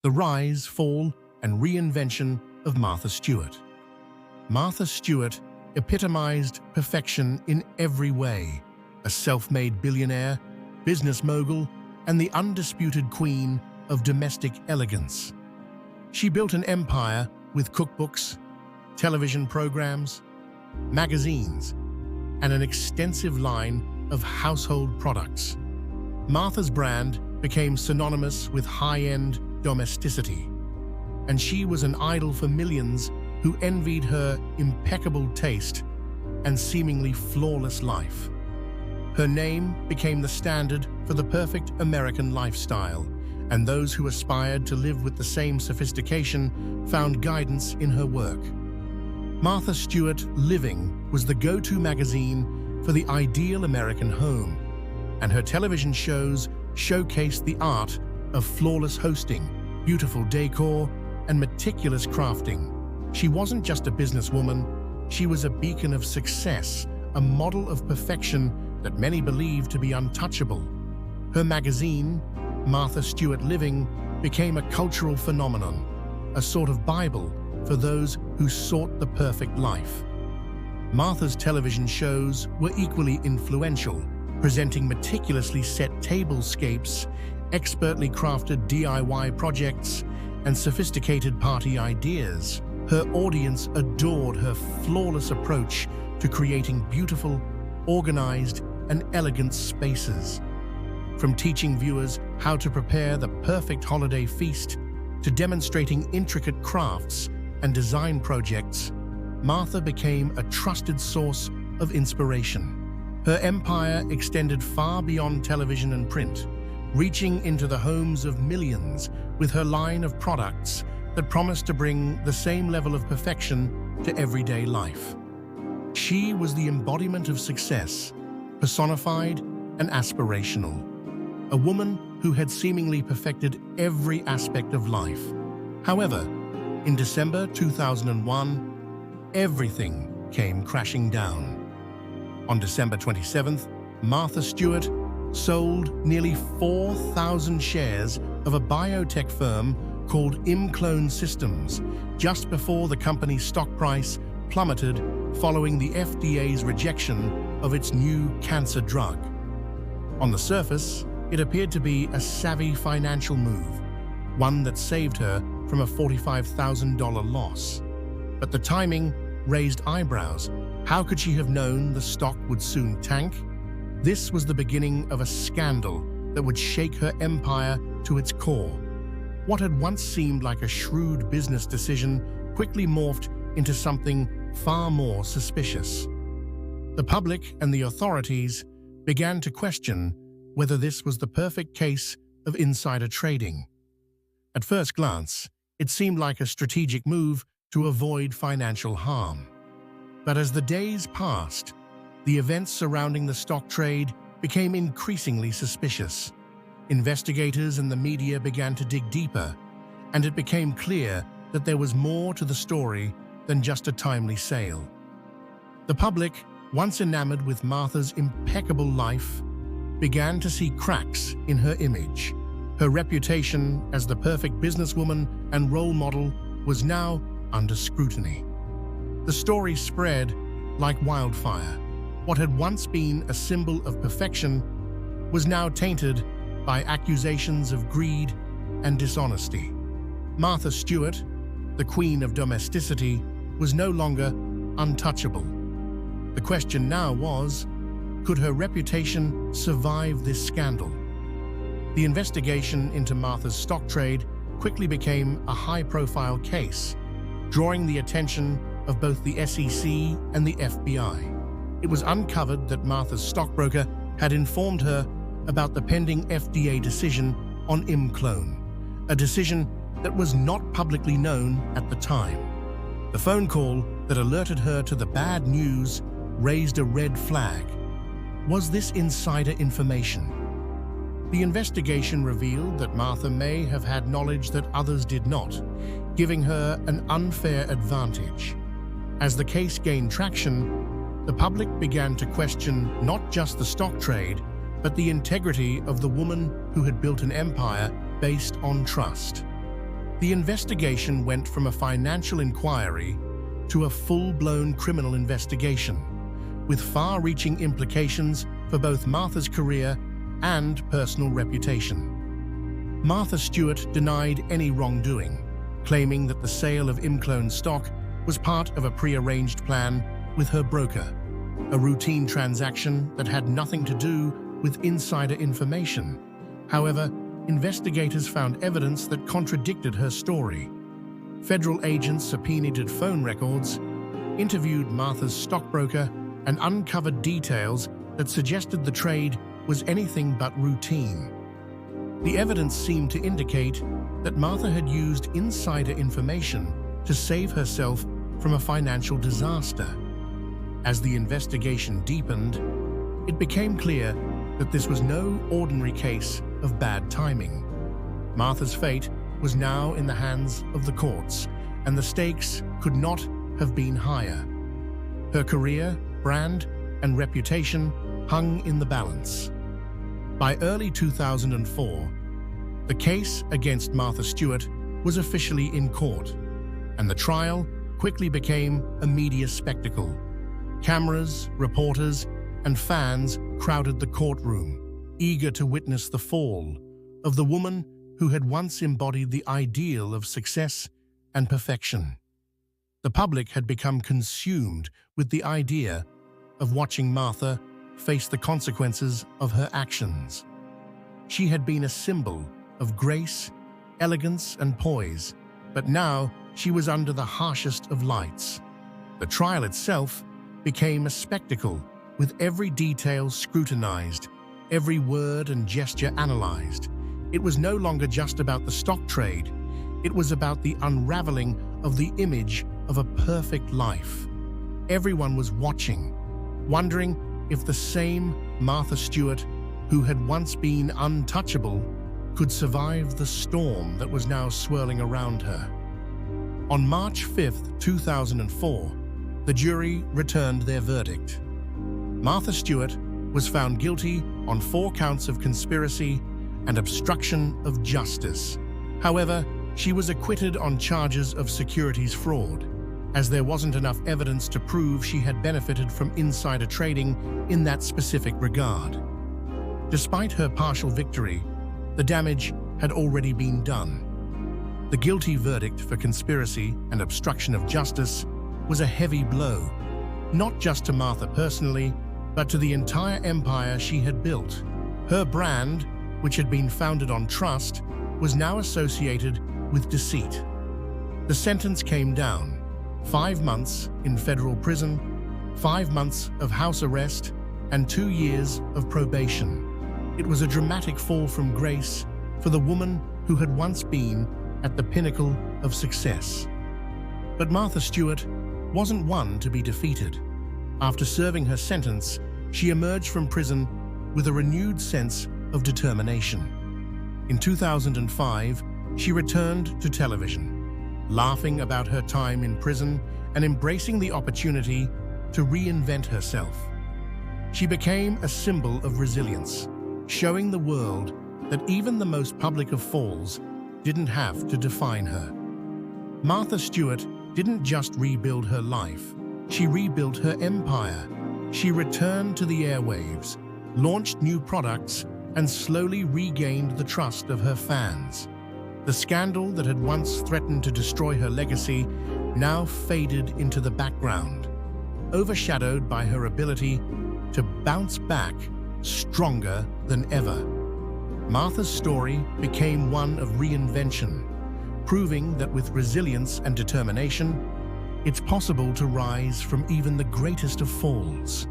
The rise, fall, and reinvention of Martha Stewart. Martha Stewart epitomized perfection in every way, a self-made billionaire, business mogul, and the undisputed queen of domestic elegance. She built an empire with cookbooks, television programs, magazines, and an extensive line of household products. Martha's brand became synonymous with high-end domesticity, and she was an idol for millions who envied her impeccable taste and seemingly flawless life. Her name became the standard for the perfect American lifestyle, and those who aspired to live with the same sophistication found guidance in her work. Martha Stewart Living was the go-to magazine for the ideal American home, and her television shows showcased the art of flawless hosting, beautiful decor, and meticulous crafting. She wasn't just a businesswoman, she was a beacon of success, a model of perfection that many believed to be untouchable. Her magazine, Martha Stewart Living, became a cultural phenomenon, a sort of Bible for those who sought the perfect life. Martha's television shows were equally influential, presenting meticulously set tablescapes, expertly crafted DIY projects, and sophisticated party ideas. Her audience adored her flawless approach to creating beautiful, organized, and elegant spaces. From teaching viewers how to prepare the perfect holiday feast to demonstrating intricate crafts and design projects, Martha became a trusted source of inspiration. Her empire extended far beyond television and print, reaching into the homes of millions with her line of products that promised to bring the same level of perfection to everyday life. She was the embodiment of success, personified and aspirational, a woman who had seemingly perfected every aspect of life. However, in December 2001, everything came crashing down. On December 27th, Martha Stewart sold nearly 4,000 shares of a biotech firm called Imclone Systems, just before the company's stock price plummeted following the FDA's rejection of its new cancer drug. On the surface, it appeared to be a savvy financial move, one that saved her from a $45,000 loss. But the timing raised eyebrows. How could she have known the stock would soon tank? This was the beginning of a scandal that would shake her empire to its core. What had once seemed like a shrewd business decision quickly morphed into something far more suspicious. The public and the authorities began to question whether this was the perfect case of insider trading. At first glance, it seemed like a strategic move to avoid financial harm. But as the days passed, the events surrounding the stock trade became increasingly suspicious. Investigators and the media began to dig deeper, and it became clear that there was more to the story than just a timely sale. The public, once enamored with Martha's impeccable life, began to see cracks in her image. Her reputation as the perfect businesswoman and role model was now under scrutiny. The story spread like wildfire. What had once been a symbol of perfection was now tainted by accusations of greed and dishonesty. Martha Stewart, the queen of domesticity, was no longer untouchable. The question now was, could her reputation survive this scandal? The investigation into Martha's stock trade quickly became a high-profile case, drawing the attention of both the SEC and the FBI. It was uncovered that Martha's stockbroker had informed her about the pending FDA decision on Imclone, a decision that was not publicly known at the time. The phone call that alerted her to the bad news raised a red flag. Was this insider information? The investigation revealed that Martha may have had knowledge that others did not, giving her an unfair advantage. As the case gained traction, the public began to question not just the stock trade, but the integrity of the woman who had built an empire based on trust. The investigation went from a financial inquiry to a full-blown criminal investigation, with far-reaching implications for both Martha's career and personal reputation. Martha Stewart denied any wrongdoing, claiming that the sale of Imclone stock was part of a pre-arranged plan with her broker, a routine transaction that had nothing to do with insider information. However, investigators found evidence that contradicted her story. Federal agents subpoenaed phone records, interviewed Martha's stockbroker, and uncovered details that suggested the trade was anything but routine. The evidence seemed to indicate that Martha had used insider information to save herself from a financial disaster. As the investigation deepened, it became clear that this was no ordinary case of bad timing. Martha's fate was now in the hands of the courts, and the stakes could not have been higher. Her career, brand, and reputation hung in the balance. By early 2004, the case against Martha Stewart was officially in court, and the trial quickly became a media spectacle. Cameras, reporters, and fans crowded the courtroom, eager to witness the fall of the woman who had once embodied the ideal of success and perfection. The public had become consumed with the idea of watching Martha face the consequences of her actions. She had been a symbol of grace, elegance, and poise, but now she was under the harshest of lights. The trial itself became a spectacle, with every detail scrutinized, every word and gesture analyzed. It was no longer just about the stock trade. It was about the unraveling of the image of a perfect life. Everyone was watching, wondering if the same Martha Stewart, who had once been untouchable, could survive the storm that was now swirling around her. On March 5, 2004, the jury returned their verdict. Martha Stewart was found guilty on 4 counts of conspiracy and obstruction of justice. However, she was acquitted on charges of securities fraud, as there wasn't enough evidence to prove she had benefited from insider trading in that specific regard. Despite her partial victory, the damage had already been done. The guilty verdict for conspiracy and obstruction of justice was a heavy blow, not just to Martha personally, but to the entire empire she had built. Her brand, which had been founded on trust, was now associated with deceit. The sentence came down: 5 months in federal prison, 5 months of house arrest, and 2 years of probation. It was a dramatic fall from grace for the woman who had once been at the pinnacle of success. But Martha Stewart wasn't one to be defeated. After serving her sentence, she emerged from prison with a renewed sense of determination. In 2005, she returned to television, laughing about her time in prison and embracing the opportunity to reinvent herself. She became a symbol of resilience, showing the world that even the most public of falls didn't have to define her. Martha Stewart didn't just rebuild her life, she rebuilt her empire. She returned to the airwaves, launched new products, and slowly regained the trust of her fans. The scandal that had once threatened to destroy her legacy now faded into the background, overshadowed by her ability to bounce back stronger than ever. Martha's story became one of reinvention, proving that with resilience and determination, it's possible to rise from even the greatest of falls.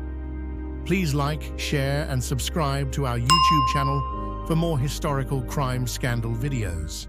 Please like, share, and subscribe to our YouTube channel for more historical crime scandal videos.